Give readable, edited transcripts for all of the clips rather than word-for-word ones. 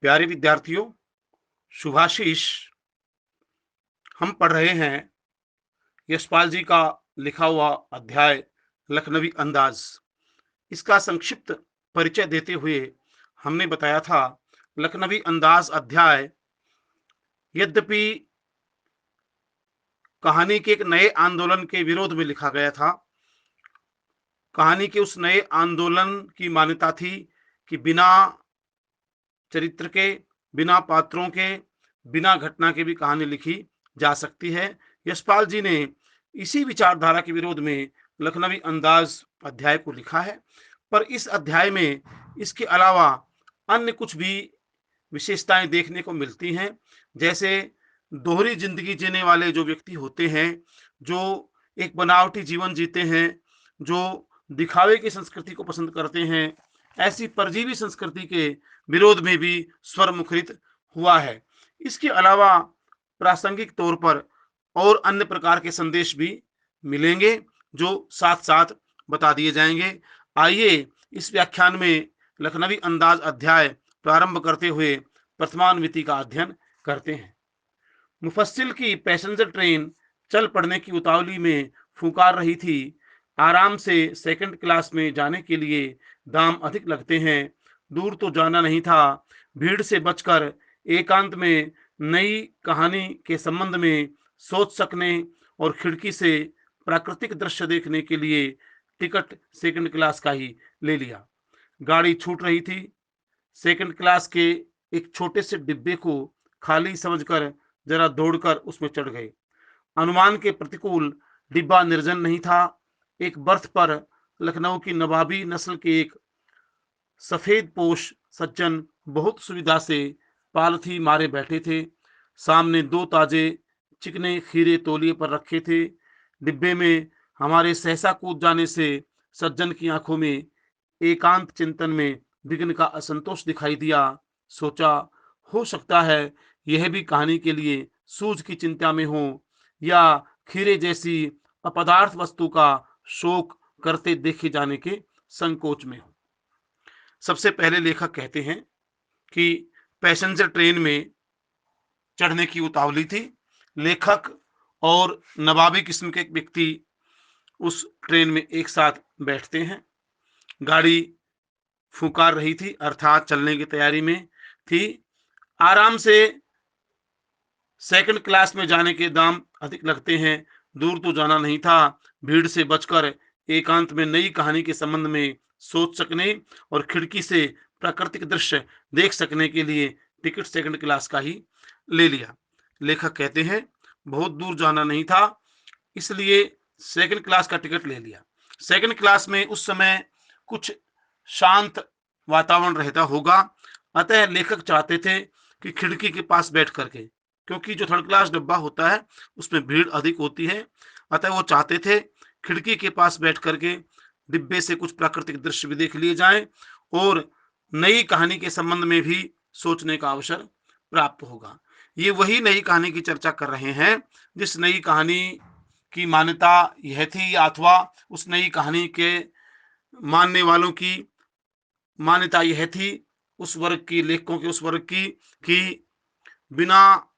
प्यारे विद्यार्थियों, शुभाशीष। हम पढ़ रहे हैं यशपाल जी का लिखा हुआ अध्याय लखनवी अंदाज। इसका संक्षिप्त परिचय देते हुए हमने बताया था लखनवी अंदाज अध्याय यद्यपि कहानी के एक नए आंदोलन के विरोध में लिखा गया था। कहानी के उस नए आंदोलन की मान्यता थी कि बिना चरित्र के, बिना पात्रों के, बिना घटना के भी कहानी लिखी जा सकती है। यशपाल जी ने इसी विचारधारा के विरोध में लखनवी अंदाज अध्याय को लिखा है, पर इस अध्याय में इसके अलावा अन्य कुछ भी विशेषताएं देखने को मिलती हैं। जैसे दोहरी जिंदगी जीने वाले जो व्यक्ति होते हैं, जो एक बनावटी जीवन जीते हैं, जो दिखावे की संस्कृति को पसंद करते हैं, ऐसी परजीवी संस्कृति के विरोध में भी स्वर मुखरित हुआ है। इसके अलावा प्रासंगिक तौर पर और अन्य प्रकार के संदेश भी मिलेंगे जो साथ साथ बता दिए जाएंगे। आइए इस व्याख्यान में लखनवी अंदाज अध्याय प्रारंभ करते हुए प्रथमान्विति का अध्ययन करते हैं। मुफस्सिल की पैसेंजर ट्रेन चल पड़ने की उतावली में फुकार रही थी। आराम से सेकंड क्लास में जाने के लिए दाम अधिक लगते हैं। दूर तो जाना नहीं था। भीड़ से बचकर एकांत में नई कहानी के संबंध में सोच सकने और खिड़की से प्राकृतिक दृश्य देखने के लिए टिकट सेकंड क्लास का ही ले लिया। गाड़ी छूट रही थी। सेकंड क्लास के एक छोटे से डिब्बे को खाली समझकर जरा दौड़कर उसमें चढ़ गए। अनुमान के प्रतिकूल डिब्बा निर्जन नहीं था। एक बर्थ पर लखनऊ की नवाबी नस्ल के एक सफेद पोश सज्जन बहुत सुविधा से पालथी मारे बैठे थे। सामने दो ताजे चिकने खीरे तौलिए पर रखे थे। डिब्बे में हमारे सहसा कूद जाने से सज्जन की आंखों में एकांत चिंतन में विघ्न का असंतोष दिखाई दिया। सोचा, हो सकता है यह भी कहानी के लिए सूझ की चिंता में हो या खीरे जैसी अपदार्थ वस्तु का शोक करते देखे जाने के संकोच में हो। सबसे पहले लेखक कहते हैं कि पैसेंजर ट्रेन में चढ़ने की उतावली थी। लेखक और नवाबी किस्म के व्यक्ति उस ट्रेन में एक साथ बैठते हैं। गाड़ी फुकार रही थी, अर्थात चलने की तैयारी में थी। आराम से सेकंड क्लास में जाने के दाम अधिक लगते हैं। दूर तो जाना नहीं था। भीड़ से बचकर एकांत में नई कहानी के संबंध में सोच सकने और खिड़की से प्राकृतिक दृश्य देख सकने के लिए टिकट सेकंड क्लास का ही ले लिया। लेखक कहते हैं, बहुत दूर जाना नहीं था, इसलिए सेकंड क्लास का टिकट ले लिया। सेकंड क्लास में उस समय कुछ शांत वातावरण रहता होगा, अतः लेखक चाहते थे कि खिड़की के पास बैठ करके, क्योंकि जो थर्ड क्लास डब्बा होता है उसमें भीड़ अधिक होती है, अतः वो चाहते थे खिड़की के पास बैठ करके डिब्बे से कुछ प्राकृतिक दृश्य भी देख लिए जाएं और नई कहानी के संबंध में भी सोचने का अवसर प्राप्त होगा। ये वही नई कहानी की चर्चा कर रहे हैं जिस नई कहानी की मान्यता यह थी, अथवा उस नई कहानी के मानने वालों की मान्यता यह थी, उस वर्ग की, लेखकों के उस वर्ग की, कि बिना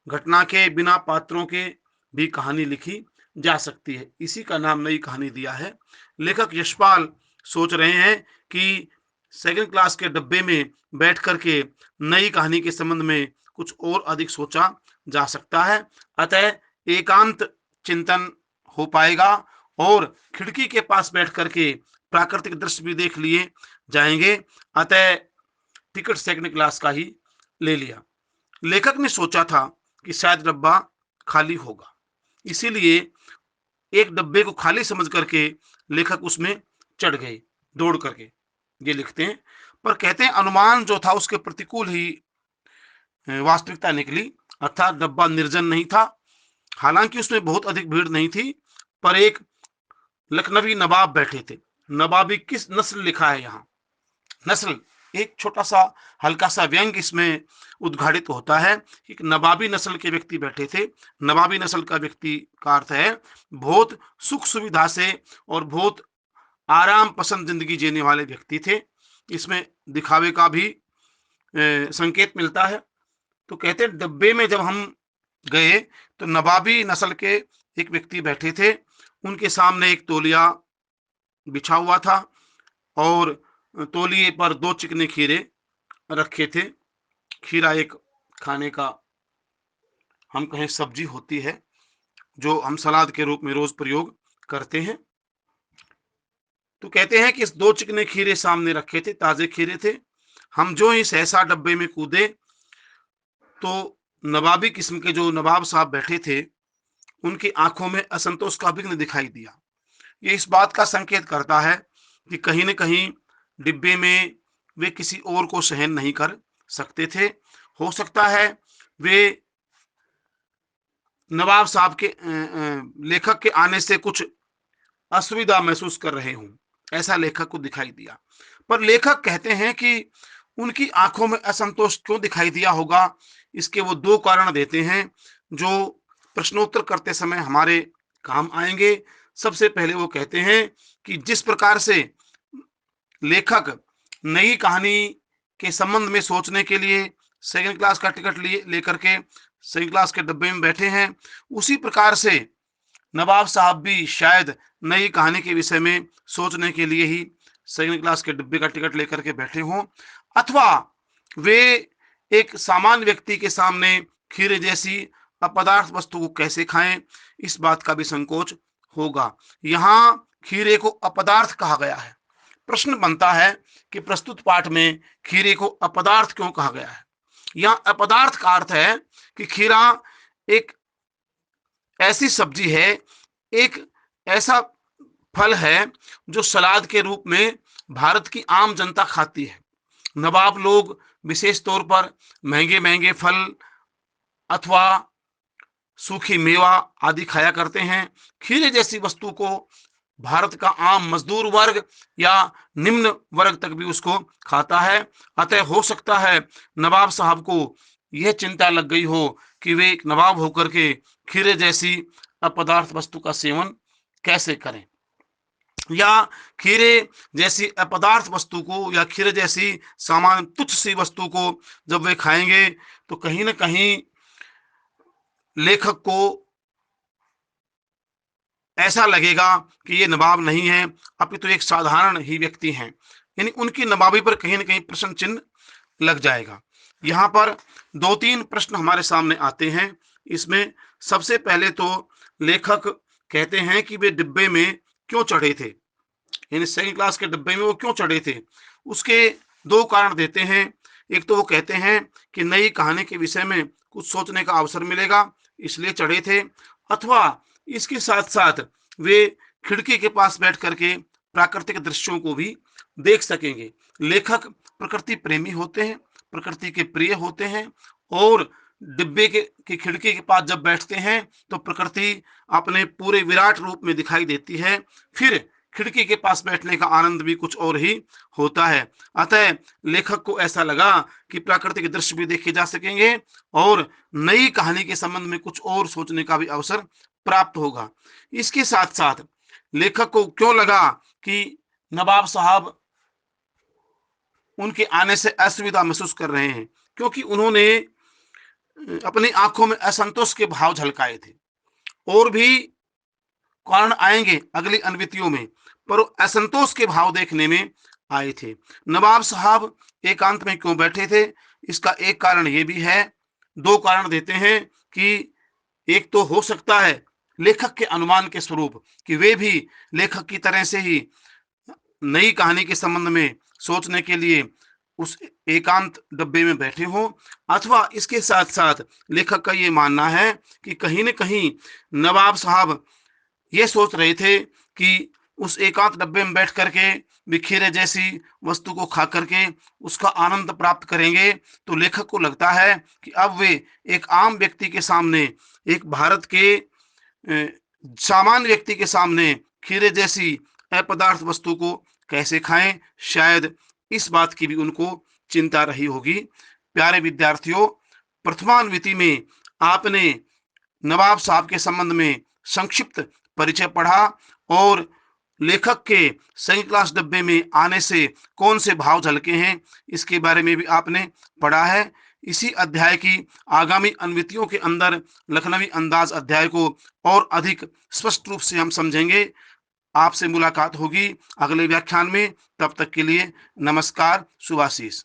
घटना के, बिना पात्रों के भी कहानी लिखी जा सकती है। इसी का नाम नई कहानी दिया है। लेखक यशपाल सोच रहे हैं कि सेकंड क्लास के डब्बे में बैठ करके नई कहानी के संबंध में कुछ और अधिक सोचा जा सकता है, अतः एकांत चिंतन हो पाएगा और खिड़की के पास बैठ करके प्राकृतिक दृश्य भी देख लिए जाएंगे, अतः टिकट सेकंड क्लास का ही ले लिया। लेखक ने सोचा था कि शायद डब्बा खाली होगा, इसीलिए एक डब्बे को खाली समझ करके लेखक उसमें चढ़ गए दौड़ करके। ये लिखते हैं, पर कहते हैं अनुमान जो था उसके प्रतिकूल ही वास्तविकता निकली, अर्थात डब्बा निर्जन नहीं था। हालांकि उसमें बहुत अधिक भीड़ नहीं थी, पर एक लखनवी नवाब बैठे थे। नवाबी किस नस्ल लिखा है यहाँ, नस्ल एक छोटा सा हल्का सा व्यंग इसमें उद्घाटित होता है कि नवाबी नस्ल के व्यक्ति बैठे थे। नवाबी नस्ल का व्यक्ति का अर्थ है बहुत सुख सुविधा से और बहुत आराम पसंद जिंदगी जीने वाले व्यक्ति थे। इसमें दिखावे का भी संकेत मिलता है। तो कहते हैं डब्बे में जब हम गए तो नवाबी नस्ल के एक व्यक्ति बैठे थे, उनके सामने एक तौलिया बिछा हुआ था और तौलिए पर 2 चिकने खीरे रखे थे। खीरा एक खाने का हम कहें सब्जी होती है, जो हम सलाद के रूप में रोज प्रयोग करते हैं। तो कहते हैं कि इस 2 चिकने खीरे सामने रखे थे, ताजे खीरे थे। हम जो ही सहसा डब्बे में कूदे तो नवाबी किस्म के जो नवाब साहब बैठे थे, उनकी आंखों में असंतोष का विघ्न दिखाई दिया। ये इस बात का संकेत करता है कि कहीं न कहीं डिब्बे में वे किसी और को सहन नहीं कर सकते थे। हो सकता है वे नवाब साहब के लेखक के आने से कुछ असुविधा महसूस कर रहे हों, ऐसा लेखक को दिखाई दिया। पर लेखक कहते हैं कि उनकी आंखों में असंतोष क्यों दिखाई दिया होगा, इसके वो 2 कारण देते हैं, जो प्रश्नोत्तर करते समय हमारे काम आएँगे। सबसे पहले वो कहते हैं कि जिस प्रकार से लेखक नई कहानी के संबंध में सोचने के लिए सेकंड क्लास का टिकट लिए लेकर के सेकंड क्लास के डब्बे में बैठे हैं, उसी प्रकार से नवाब साहब भी शायद नई कहानी के विषय में सोचने के लिए ही सेकंड क्लास के डिब्बे का टिकट लेकर के बैठे हों, अथवा वे एक सामान्य व्यक्ति के सामने खीरे जैसी अपदार्थ वस्तु को कैसे खाएं, इस बात का भी संकोच होगा। यहाँ खीरे को अपदार्थ कहा गया है। प्रश्न बनता है कि प्रस्तुत पाठ में खीरे को अपदार्थ क्यों कहा गया है। यहाँ अपदार्थ का अर्थ है कि खीरा एक ऐसी सब्जी है, एक ऐसा फल है जो सलाद के रूप में भारत की आम जनता खाती है। नवाब लोग विशेष तौर पर महंगे-महंगे फल अथवा सूखी मेवा आदि खाया करते हैं। खीरे जैसी वस्तु को भारत का आम मजदूर वर्ग या निम्न वर्ग तक भी उसको खाता है। अतः हो सकता है नवाब साहब को यह चिंता लग गई हो कि वे एक नवाब होकर के खीरे जैसी अपदार्थ वस्तु का सेवन कैसे करें, या खीरे जैसी अपदार्थ वस्तु को या खीरे जैसी सामान्य तुच्छ सी वस्तु को जब वे खाएंगे तो कहीं न कहीं लेखक को ऐसा लगेगा कि ये नवाब नहीं है, अपितु एक साधारण ही व्यक्ति हैं। यानी उनकी नवाबी पर कहीं न कहीं प्रश्न चिन्ह लग जाएगा। यहाँ पर 2-3 प्रश्न हमारे सामने आते हैं। इसमें सबसे पहले तो लेखक कहते हैं कि वे डिब्बे में क्यों चढ़े थे? यानी सेकंड क्लास के डिब्बे में वो क्यों चढ़े थे? उसके 2 कारण देते हैं। एक तो वो कहते हैं कि नई कहानी के विषय में कुछ सोचने का अवसर मिलेगा, इसलिए चढ़े थे, अथवा इसके साथ-साथ वे खिड़की के पास बैठ कर के प्राकृतिक दृश्यों को भी देख सकेंगे। लेखक प्रकृति प्रेमी होते हैं, प्रकृति के प्रिय होते हैं और डिब्बे की खिड़की के पास जब बैठते हैं तो प्रकृति अपने पूरे विराट रूप में दिखाई देती है। फिर खिड़की के पास बैठने का आनंद भी कुछ और ही होता है। अतः लेखक को ऐसा लगा कि प्राकृतिक दृश्य भी देखे जा सकेंगे और नई कहानी के संबंध में कुछ और सोचने का भी अवसर प्राप्त होगा। इसके साथ-साथ लेखक को क्यों लगा कि नवाब साहब उनके आने से असुविधा महसूस कर रहे हैं? क्योंकि उन्होंने अपनी आंखों में असंतोष के भाव झलकाए थे। और भी कारण आएंगे अगली अनुवृत्तियों में, पर असंतोष के भाव देखने में आए थे। नवाब साहब एकांत में क्यों बैठे थे? इसका एक कारण ये भी है, 2 कारण देते हैं कि एक तो हो सकता है लेखक के अनुमान के स्वरूप कि वे भी लेखक की तरह से ही नई कहानी के संबंध में सोचने के लिए उस एकांत डब्बे में बैठे हों, अथवा इसके साथ-साथ लेखक का ये मानना है कि कहीं न कहीं नवाब साहब ये सोच रहे थे कि उस एकांत डब्बे में बैठ करके खीरे जैसी वस्तु को खा करके उसका आनंद प्राप्त करेंगे, तो लेखक को लगता है कि अब वे एक आम व्यक्ति के सामने, एक भारत के सामान्य व्यक्ति के सामने खीरे जैसी अपदार्थ वस्तु को कैसे खाएं। शायद इस बात की भी उनको चिंता रही होगी। प्यारे विद्यार्थियों, प्रथमान्विति में आपने नवाब साहब के संबंध में संक्षिप्त परिचय पढ़ा और लेखक के सेकंड क्लास डब्बे में आने से कौन से भाव झलके हैं, इसके बारे में भी आपने पढ़ा है। इसी अध्याय की आगामी अनुवृत्तियों के अंदर लखनवी अंदाज अध्याय को और अधिक स्पष्ट रूप से हम समझेंगे। आपसे मुलाकात होगी अगले व्याख्यान में। तब तक के लिए नमस्कार, शुभाशीष।